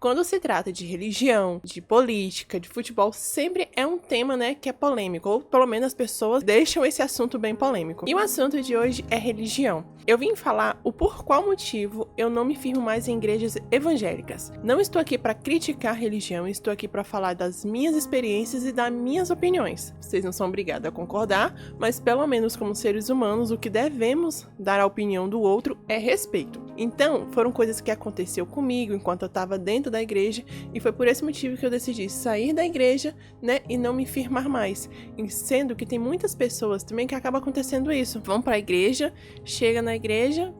Quando se trata de religião, de política, de futebol, sempre é um tema, né, que é polêmico, ou pelo menos as pessoas deixam esse assunto bem polêmico. E o assunto de hoje é religião. Eu vim falar o por qual motivo eu não me firmo mais em igrejas evangélicas. Não estou aqui para criticar a religião, estou aqui para falar das minhas experiências e das minhas opiniões. Vocês não são obrigados a concordar, mas pelo menos como seres humanos, o que devemos dar à opinião do outro é respeito. Então, foram coisas que aconteceu comigo enquanto eu estava dentro da igreja, e foi por esse motivo que eu decidi sair da igreja, né, e não me firmar mais. E sendo que tem muitas pessoas também que acaba acontecendo isso. Vão para a igreja, chega na igreja,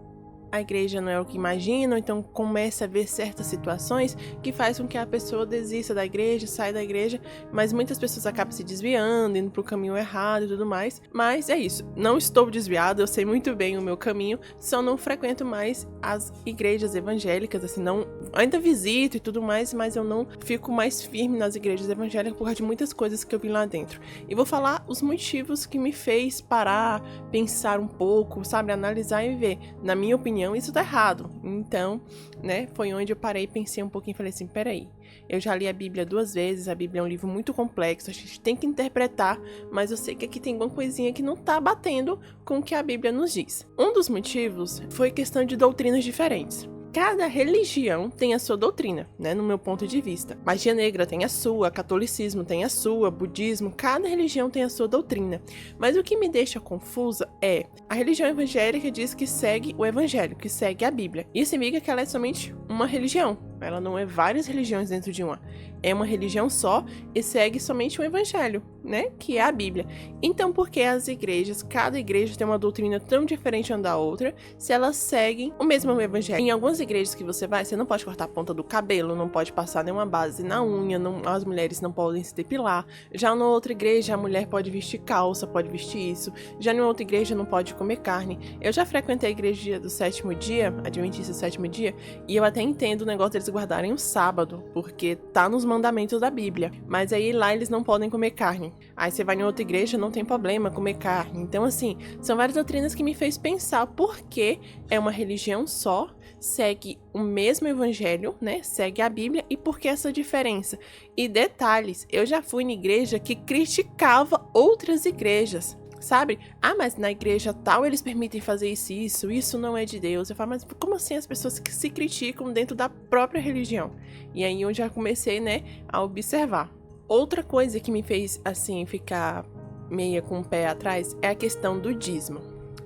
a igreja não é o que imaginam, então começa a ver certas situações que faz com que a pessoa desista da igreja, saia da igreja, mas muitas pessoas acabam se desviando, indo pro caminho errado e tudo mais. Mas é isso, não estou desviada, eu sei muito bem o meu caminho, só não frequento mais as igrejas evangélicas, assim, não, ainda visito e tudo mais, mas eu não fico mais firme nas igrejas evangélicas por causa de muitas coisas que eu vi lá dentro. E vou falar os motivos que me fez parar, pensar um pouco, sabe, analisar e ver. Na minha opinião, isso tá errado. Então, né, foi onde eu parei, pensei um pouquinho e falei assim, peraí, eu já li a Bíblia 2 vezes, a Bíblia é um livro muito complexo, a gente tem que interpretar, mas eu sei que aqui tem alguma coisinha que não tá batendo com o que a Bíblia nos diz. Um dos motivos foi questão de doutrinas diferentes. Cada religião tem a sua doutrina, né, no meu ponto de vista. Magia negra tem a sua, catolicismo tem a sua, budismo, cada religião tem a sua doutrina. Mas o que me deixa confusa é, a religião evangélica diz que segue o evangelho, que segue a Bíblia. Isso significa que ela é somente uma religião, ela não é várias religiões dentro de uma. É uma religião só e segue somente o evangelho, né, que é a Bíblia. Então, por que as igrejas, cada igreja tem uma doutrina tão diferente uma da outra, se elas seguem o mesmo evangelho? Em algumas igrejas que você vai, você não pode cortar a ponta do cabelo, não pode passar nenhuma base na unha, não, as mulheres não podem se depilar. Já na outra igreja, a mulher pode vestir calça, pode vestir isso. Já em outra igreja, não pode comer carne. Eu já frequentei a igreja do sétimo dia, adventista do sétimo dia, e eu até entendo o negócio deles guardarem o sábado, porque tá nos mandamentos da Bíblia. Mas aí lá eles não podem comer carne. Aí você vai em outra igreja, não tem problema comer carne. Então, assim, são várias doutrinas que me fez pensar por que é uma religião só, segue o mesmo evangelho, né? Segue a Bíblia, e por que essa diferença? E detalhes, eu já fui em igreja que criticava outras igrejas. Sabe? Ah, mas na igreja tal eles permitem fazer isso não é de Deus. Eu falo, mas como assim as pessoas que se criticam dentro da própria religião? E aí eu já comecei, né, a observar. Outra coisa que me fez, assim, ficar meia com o pé atrás é a questão do dízimo.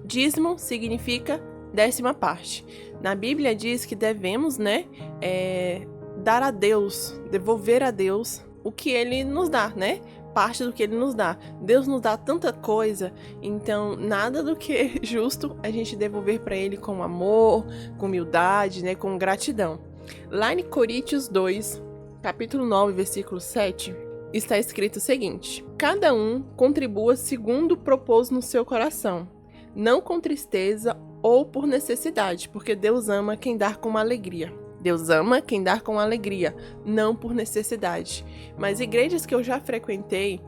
Dízimo significa 10ª parte. Na Bíblia diz que devemos, né, dar a Deus, devolver a Deus o que Ele nos dá, né? Parte do que Ele nos dá. Deus nos dá tanta coisa, então nada do que justo a gente devolver para Ele com amor, com humildade, né, com gratidão. Lá em Coríntios 2, capítulo 9, versículo 7, está escrito o seguinte: cada um contribua segundo propôs no seu coração, não com tristeza ou por necessidade, porque Deus ama quem dá com alegria. Deus ama quem dá com alegria, não por necessidade. Mas igrejas que eu já frequentei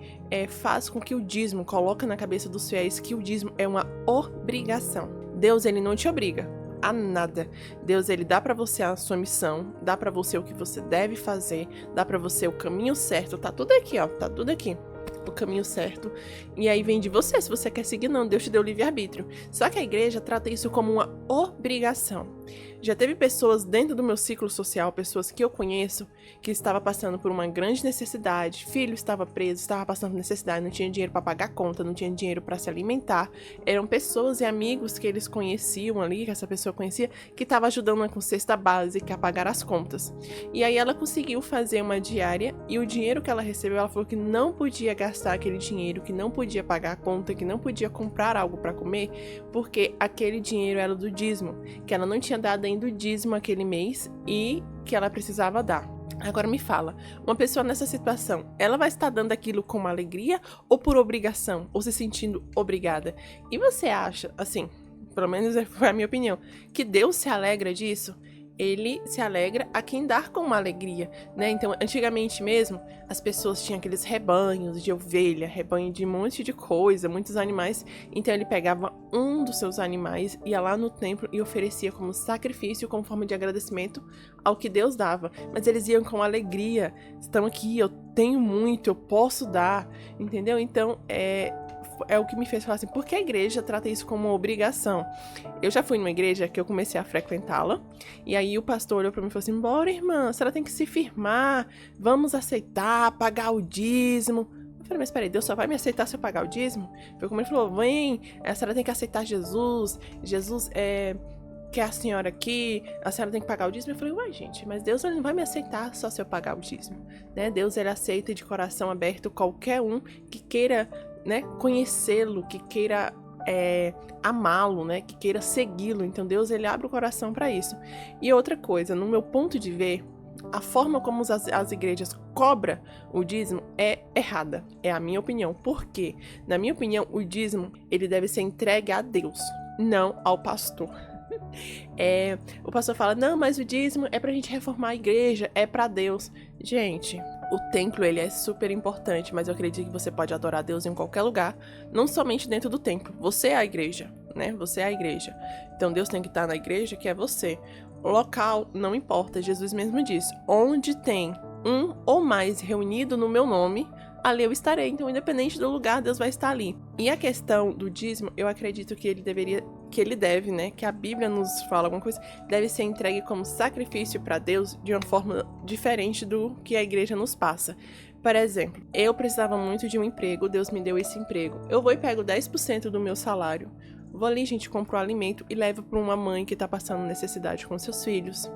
faz com que o dízimo, coloca na cabeça dos fiéis que o dízimo é uma obrigação. Deus, ele não te obriga a nada. Deus, ele dá pra você a sua missão, dá pra você o que você deve fazer, dá pra você o caminho certo, tá tudo aqui, ó, tá tudo aqui. O caminho certo, e aí vem de você, se você quer seguir, não, Deus te deu livre-arbítrio. Só que a igreja trata isso como uma obrigação. Já teve pessoas dentro do meu ciclo social, pessoas que eu conheço, que estavam passando por uma grande necessidade, filho estava preso, estava passando por necessidade, não tinha dinheiro para pagar conta, não tinha dinheiro para se alimentar. Eram pessoas e amigos que eles conheciam ali, que essa pessoa conhecia, que estava ajudando com cesta básica a pagar as contas. E aí ela conseguiu fazer uma diária, e o dinheiro que ela recebeu, ela falou que não podia gastar aquele dinheiro, que não podia pagar a conta, que não podia comprar algo para comer, porque aquele dinheiro era do dízimo, que ela não tinha dado ainda o dízimo aquele mês e que ela precisava dar. Agora me fala, uma pessoa nessa situação, ela vai estar dando aquilo com alegria ou por obrigação, ou se sentindo obrigada? E você acha, assim, pelo menos foi a minha opinião, que Deus se alegra disso? Ele se alegra a quem dá com uma alegria, né? Então, antigamente mesmo, as pessoas tinham aqueles rebanhos de ovelha, rebanho de um monte de coisa, muitos animais. Então, ele pegava um dos seus animais, ia lá no templo e oferecia como sacrifício, como forma de agradecimento ao que Deus dava. Mas eles iam com alegria. Estão aqui, eu tenho muito, eu posso dar, entendeu? Então, é o que me fez falar assim, por que a igreja trata isso como uma obrigação? Eu já fui numa igreja que eu comecei a frequentá-la, e aí o pastor olhou pra mim e falou assim, bora irmã, a senhora tem que se firmar, vamos aceitar, pagar o dízimo. Eu falei, mas peraí, Deus só vai me aceitar se eu pagar o dízimo? Foi como ele falou, vem, a senhora tem que aceitar Jesus quer a senhora aqui, a senhora tem que pagar o dízimo. Eu falei, uai gente, mas Deus ele não vai me aceitar só se eu pagar o dízimo, né? Deus ele aceita de coração aberto qualquer um que queira, né, conhecê-lo, que queira amá-lo, né, que queira segui-lo. Então Deus ele abre o coração para isso. E outra coisa, no meu ponto de ver, a forma como as igrejas cobram o dízimo é errada. É a minha opinião. Por quê? Na minha opinião, o dízimo ele deve ser entregue a Deus, não ao pastor. O pastor fala, não, mas o dízimo é pra gente reformar a igreja, é pra Deus. Gente, o templo ele é super importante, mas eu acredito que você pode adorar Deus em qualquer lugar, não somente dentro do templo. Você é a igreja, né? Você é a igreja. Então Deus tem que estar na igreja, que é você. O local não importa, Jesus mesmo disse, onde tem um ou mais reunido no meu nome, ali eu estarei. Então, independente do lugar, Deus vai estar ali. E a questão do dízimo, eu acredito que ele deve, né, que a Bíblia nos fala alguma coisa, deve ser entregue como sacrifício para Deus de uma forma diferente do que a igreja nos passa. Por exemplo, eu precisava muito de um emprego, Deus me deu esse emprego. Eu vou e pego 10% do meu salário, vou ali, gente, compro o alimento e levo para uma mãe que tá passando necessidade com seus filhos.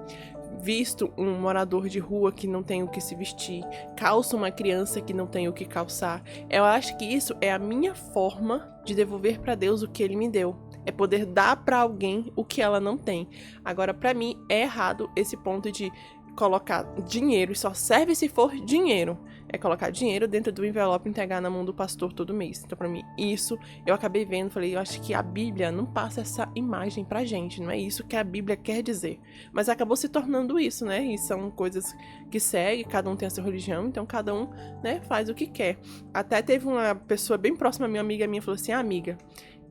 Visto um morador de rua que não tem o que se vestir, calço uma criança que não tem o que calçar. Eu acho que isso é a minha forma de devolver para Deus o que Ele me deu. É poder dar para alguém o que ela não tem. Agora, para mim, é errado esse ponto de colocar dinheiro, e só serve se for dinheiro. É colocar dinheiro dentro do envelope e entregar na mão do pastor todo mês. Então, pra mim, isso eu acabei vendo, falei, eu acho que a Bíblia não passa essa imagem pra gente, não é isso que a Bíblia quer dizer. Mas acabou se tornando isso, né? E são coisas que seguem, cada um tem a sua religião, então cada um, né, faz o que quer. Até teve uma pessoa bem próxima, minha amiga minha, falou assim, amiga,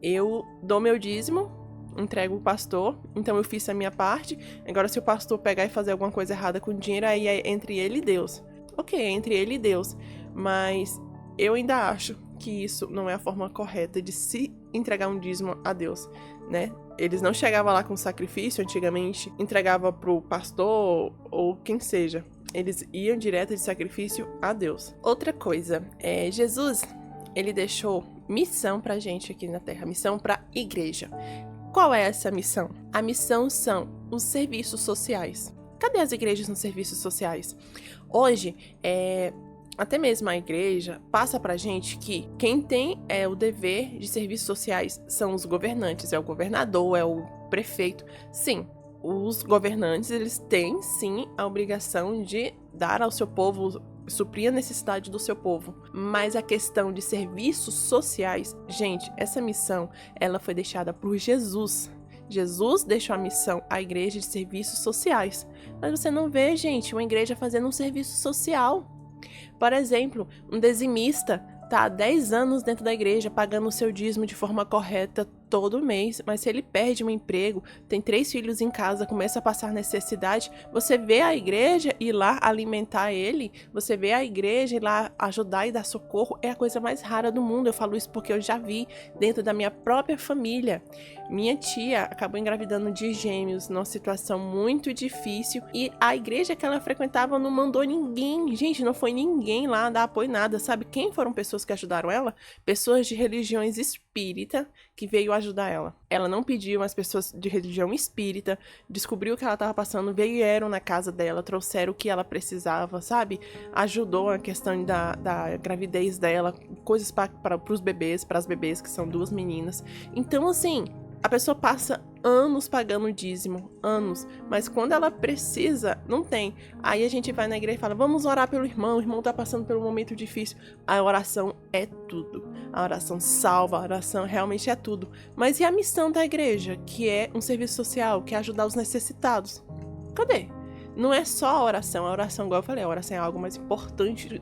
eu dou meu dízimo, entrego o pastor, então eu fiz a minha parte, agora se o pastor pegar e fazer alguma coisa errada com o dinheiro, aí é entre ele e Deus. Ok, é entre ele e Deus, mas eu ainda acho que isso não é a forma correta de se entregar um dízimo a Deus, né? Eles não chegavam lá com sacrifício antigamente, entregava pro pastor ou quem seja. Eles iam direto de sacrifício a Deus. Outra coisa, Jesus, ele deixou missão pra gente aqui na Terra, missão pra igreja. Qual é essa missão? A missão são os serviços sociais. Cadê as igrejas nos serviços sociais? Hoje, até mesmo a igreja passa pra gente que quem tem o dever de serviços sociais são os governantes, é o governador, é o prefeito. Sim, os governantes, eles têm sim a obrigação de dar ao seu povo, suprir a necessidade do seu povo. Mas a questão de serviços sociais, gente, essa missão, ela foi deixada por Jesus. Jesus deixou a missão à igreja de serviços sociais. Mas você não vê, gente, uma igreja fazendo um serviço social. Por exemplo, um dizimista tá há 10 anos dentro da igreja pagando o seu dízimo de forma correta todo mês, mas se ele perde um emprego, tem 3 filhos em casa, começa a passar necessidade, você vê a igreja ir lá alimentar ele, você vê a igreja ir lá ajudar e dar socorro, é a coisa mais rara do mundo. Eu falo isso porque eu já vi dentro da minha própria família. Minha tia acabou engravidando de gêmeos numa situação muito difícil e a igreja que ela frequentava não mandou ninguém, gente, não foi ninguém lá dar apoio, nada. Sabe quem foram pessoas que ajudaram ela? Pessoas de religiões espírita que veio ajudar ela. Ela não pediu, mas pessoas de religião espírita descobriu o que ela estava passando, vieram na casa dela, trouxeram o que ela precisava, sabe? Ajudou a questão da gravidez dela, coisas para os bebês, para as bebês, que são 2 meninas. Então, assim, a pessoa passa anos pagando dízimo, anos, mas quando ela precisa, não tem. Aí a gente vai na igreja e fala, vamos orar pelo irmão, o irmão tá passando por um momento difícil. A oração é tudo. A oração salva, a oração realmente é tudo. Mas e a missão da igreja, que é um serviço social, que é ajudar os necessitados? Cadê? Não é só a oração, igual eu falei, a oração é algo mais importante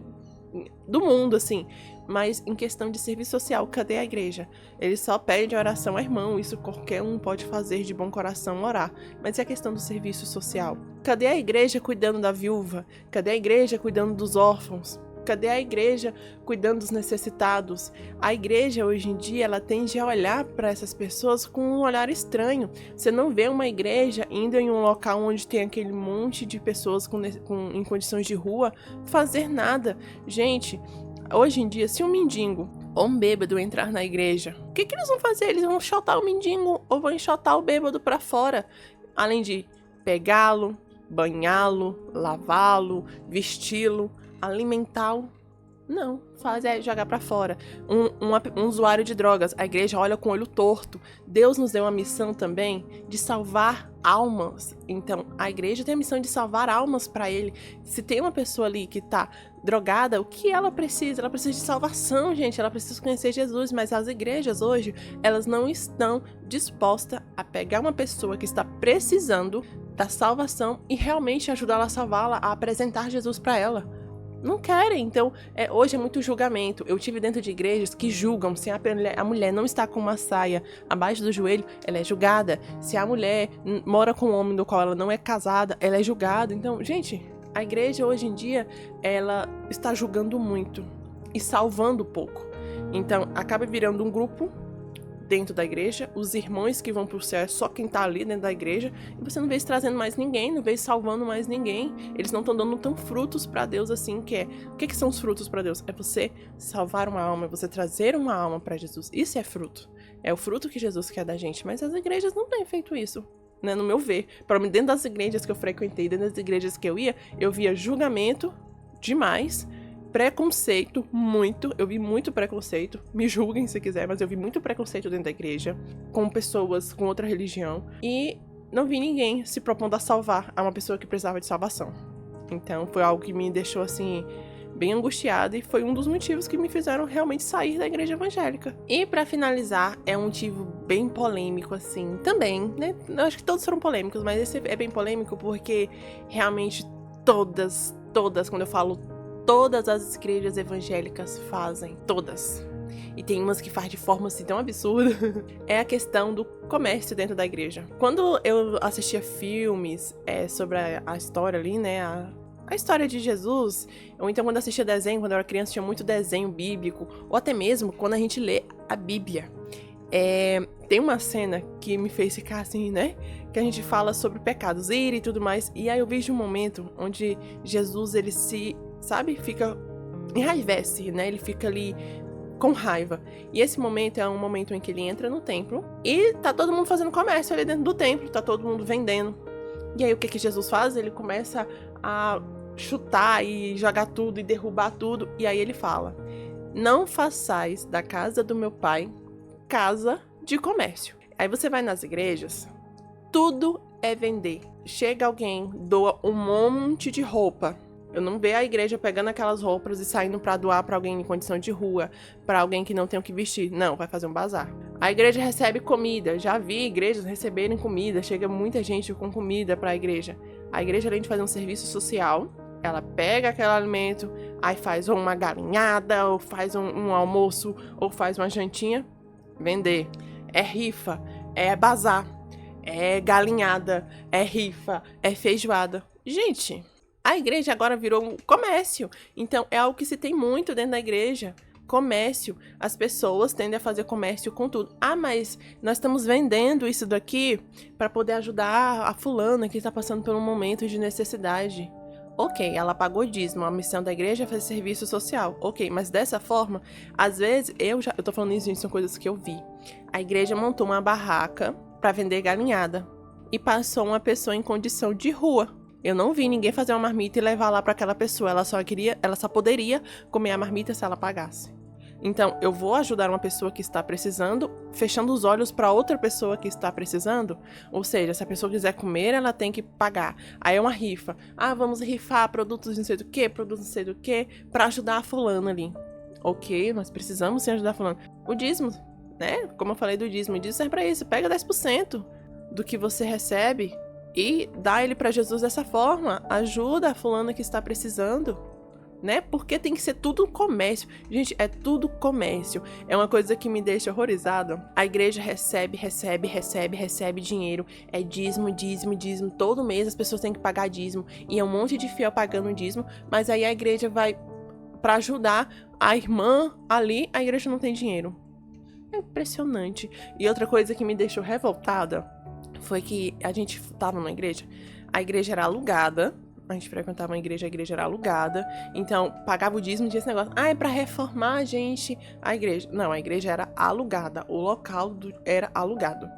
do mundo, assim. Mas em questão de serviço social, cadê a igreja? Ele só pede oração ao irmão, isso qualquer um pode fazer de bom coração, orar. Mas e a questão do serviço social? Cadê a igreja cuidando da viúva? Cadê a igreja cuidando dos órfãos? Cadê a igreja cuidando dos necessitados? A igreja, hoje em dia, ela tende a olhar para essas pessoas com um olhar estranho. Você não vê uma igreja indo em um local onde tem aquele monte de pessoas em condições de rua fazer nada. Gente, hoje em dia, se um mendigo ou um bêbado entrar na igreja, o que eles vão fazer? Eles vão enxotar o mendigo ou vão enxotar o bêbado para fora? Além de pegá-lo, banhá-lo, lavá-lo, vesti-lo, alimentá-lo. Não, faz é jogar pra fora. Um usuário de drogas, a igreja olha com o olho torto. Deus nos deu uma missão também de salvar almas. Então, a igreja tem a missão de salvar almas pra ele. Se tem uma pessoa ali que tá drogada, o que ela precisa? Ela precisa de salvação, gente. Ela precisa conhecer Jesus. Mas as igrejas hoje, elas não estão dispostas a pegar uma pessoa que está precisando da salvação e realmente ajudá-la a salvá-la, a apresentar Jesus pra ela. Não querem, então hoje é muito julgamento. Eu tive dentro de igrejas que julgam. Se a mulher não está com uma saia abaixo do joelho, ela é julgada. Se a mulher mora com um homem do qual ela não é casada, ela é julgada. Então, gente, a igreja hoje em dia, ela está julgando muito e salvando pouco. Então, acaba virando um grupo dentro da igreja, os irmãos que vão pro céu é só quem tá ali dentro da igreja, e você não vê trazendo mais ninguém, não vê salvando mais ninguém, eles não estão dando tão frutos pra Deus assim, o que são os frutos pra Deus? É você salvar uma alma, é você trazer uma alma pra Jesus, isso é fruto, é o fruto que Jesus quer da gente, mas as igrejas não têm feito isso, né, no meu ver, pelo menos dentro das igrejas que eu frequentei, dentro das igrejas que eu via julgamento demais, preconceito, muito, eu vi muito preconceito, me julguem se quiser, mas eu vi muito preconceito dentro da igreja, com pessoas com outra religião, e não vi ninguém se propondo a salvar a uma pessoa que precisava de salvação. Então foi algo que me deixou assim, bem angustiada, e foi um dos motivos que me fizeram realmente sair da igreja evangélica. E pra finalizar, é um motivo bem polêmico assim, também, né, eu acho que todos foram polêmicos, mas esse é bem polêmico porque realmente todas, quando eu falo todas as igrejas evangélicas fazem, todas. E tem umas que faz de forma assim tão absurda. É a questão do comércio dentro da igreja. Quando eu assistia filmes sobre a história ali, né, a história de Jesus, ou então quando eu assistia desenho, quando eu era criança tinha muito desenho bíblico, ou até mesmo quando a gente lê a Bíblia. Tem uma cena que me fez ficar assim, né, que a gente fala sobre pecados, ira e tudo mais, e aí eu vejo um momento onde Jesus, ele fica enraivece, né? Ele fica ali com raiva. E esse momento é um momento em que ele entra no templo e tá todo mundo fazendo comércio ali dentro do templo, tá todo mundo vendendo. E aí o que Jesus faz? Ele começa a chutar e jogar tudo e derrubar tudo. E aí ele fala: não façais da casa do meu pai casa de comércio. Aí você vai nas igrejas, tudo é vender. Chega alguém, doa um monte de roupa. Eu não vejo a igreja pegando aquelas roupas e saindo pra doar pra alguém em condição de rua, pra alguém que não tem o que vestir. Não, vai fazer um bazar. A igreja recebe comida. Já vi igrejas receberem comida. Chega muita gente com comida pra igreja. A igreja, além de fazer um serviço social, ela pega aquele alimento, aí faz uma galinhada, ou faz um almoço, ou faz uma jantinha. Vender. É rifa, é bazar, é galinhada, é rifa, é feijoada. Gente, a igreja agora virou um comércio. Então, é algo que se tem muito dentro da igreja. Comércio. As pessoas tendem a fazer comércio com tudo. Ah, mas nós estamos vendendo isso daqui para poder ajudar a fulana que está passando por um momento de necessidade. Ok, ela pagou dízimo. A missão da igreja é fazer serviço social. Ok, mas dessa forma, às vezes, eu tô falando isso, são coisas que eu vi. A igreja montou uma barraca para vender galinhada e passou uma pessoa em condição de rua. Eu não vi ninguém fazer uma marmita e levar lá para aquela pessoa. Ela só poderia comer a marmita se ela pagasse. Então, eu vou ajudar uma pessoa que está precisando, fechando os olhos para outra pessoa que está precisando. Ou seja, se a pessoa quiser comer, ela tem que pagar. Aí é uma rifa. Ah, vamos rifar produtos não sei do que, para ajudar a fulana ali. Ok, nós precisamos sim ajudar a fulana. O dízimo, né? Como eu falei do dízimo, o dízimo serve para isso. Pega 10% do que você recebe e dá ele para Jesus dessa forma. Ajuda a fulana que está precisando. né? Porque tem que ser tudo comércio. Gente, é tudo comércio. É uma coisa que me deixa horrorizada. A igreja recebe dinheiro. É dízimo. Todo mês as pessoas têm que pagar dízimo. E é um monte de fiel pagando dízimo. Mas aí a igreja vai pra ajudar a irmã ali, a igreja não tem dinheiro. É impressionante. E outra coisa que me deixou revoltada foi que a gente tava numa igreja, a igreja era alugada. A gente frequentava uma igreja, a igreja era alugada. Então, pagava o dízimo, tinha esse negócio. Ah, é pra reformar, gente, a igreja. Não, a igreja era alugada. O local era alugado.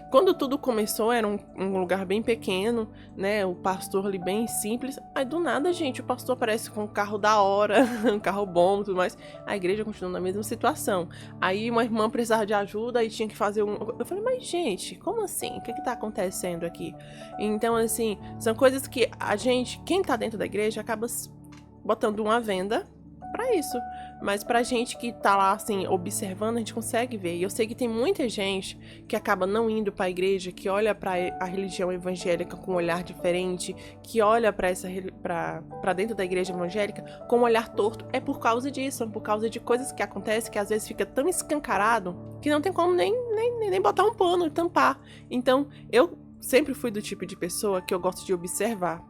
Quando tudo começou, era um lugar bem pequeno, né? O pastor ali bem simples. Aí, do nada, gente, o pastor aparece com um carro da hora, um carro bom e tudo mais. A igreja continua na mesma situação. Aí, uma irmã precisava de ajuda e tinha que fazer um... Eu falei, mas, gente, como assim? O que tá acontecendo aqui? Então, assim, são coisas que a gente... Quem tá dentro da igreja acaba botando uma venda pra isso. Mas pra gente que tá lá, assim, observando, a gente consegue ver. E eu sei que tem muita gente que acaba não indo pra igreja, que olha pra a religião evangélica com um olhar diferente, que olha pra dentro da igreja evangélica com um olhar torto. É por causa disso, é por causa de coisas que acontecem que às vezes fica tão escancarado que não tem como nem botar um pano e tampar. Então, eu sempre fui do tipo de pessoa que eu gosto de observar.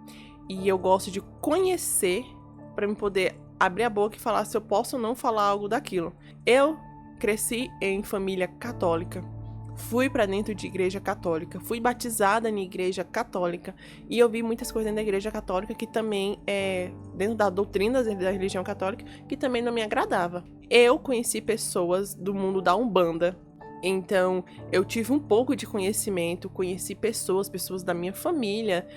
E eu gosto de conhecer pra me poder abrir a boca e falar se eu posso ou não falar algo daquilo. Eu cresci em família católica, fui pra dentro de igreja católica, fui batizada em igreja católica e eu vi muitas coisas dentro da igreja católica que também dentro da doutrina da religião católica, que também não me agradava. Eu conheci pessoas do mundo da Umbanda. Então, eu tive um pouco de conhecimento, conheci pessoas da minha família,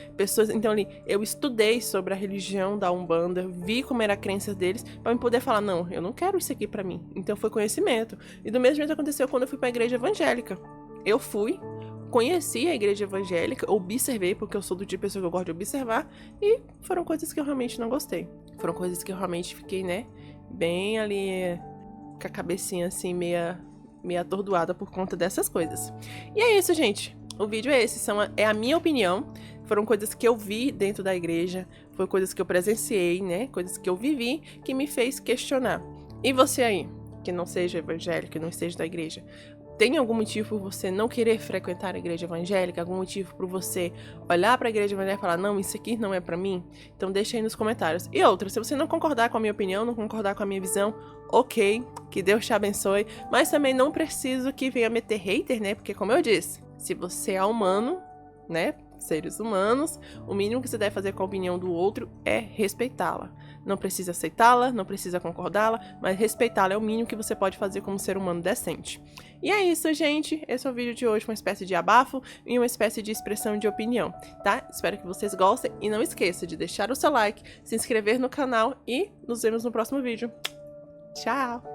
então ali, eu estudei sobre a religião da Umbanda, vi como era a crença deles, pra me poder falar, não, eu não quero isso aqui pra mim. Então foi conhecimento. E do mesmo jeito aconteceu quando eu fui pra igreja evangélica. Eu fui, conheci a igreja evangélica, observei, porque eu sou do tipo de pessoa que eu gosto de observar, e foram coisas que eu realmente não gostei. Foram coisas que eu realmente fiquei, né, bem ali, com a cabecinha assim, meio atordoada por conta dessas coisas. E é isso, gente. O vídeo é esse, é a minha opinião. Foram coisas que eu vi dentro da igreja, foi coisas que eu presenciei, né? Coisas que eu vivi que me fez questionar. E você aí, que não seja evangélico, que não esteja da igreja, tem algum motivo por você não querer frequentar a igreja evangélica? Algum motivo por você olhar para a igreja evangélica e falar, não, isso aqui não é para mim? Então deixa aí nos comentários. E outra, se você não concordar com a minha opinião, não concordar com a minha visão, ok, que Deus te abençoe. Mas também não preciso que venha meter hater, né? Porque como eu disse, se você é humano, né? Seres humanos, o mínimo que você deve fazer com a opinião do outro é respeitá-la. Não precisa aceitá-la, não precisa concordá-la, mas respeitá-la é o mínimo que você pode fazer como ser humano decente. E é isso, gente. Esse é o vídeo de hoje, uma espécie de abafo e uma espécie de expressão de opinião, tá? Espero que vocês gostem e não esqueça de deixar o seu like, se inscrever no canal e nos vemos no próximo vídeo. Tchau!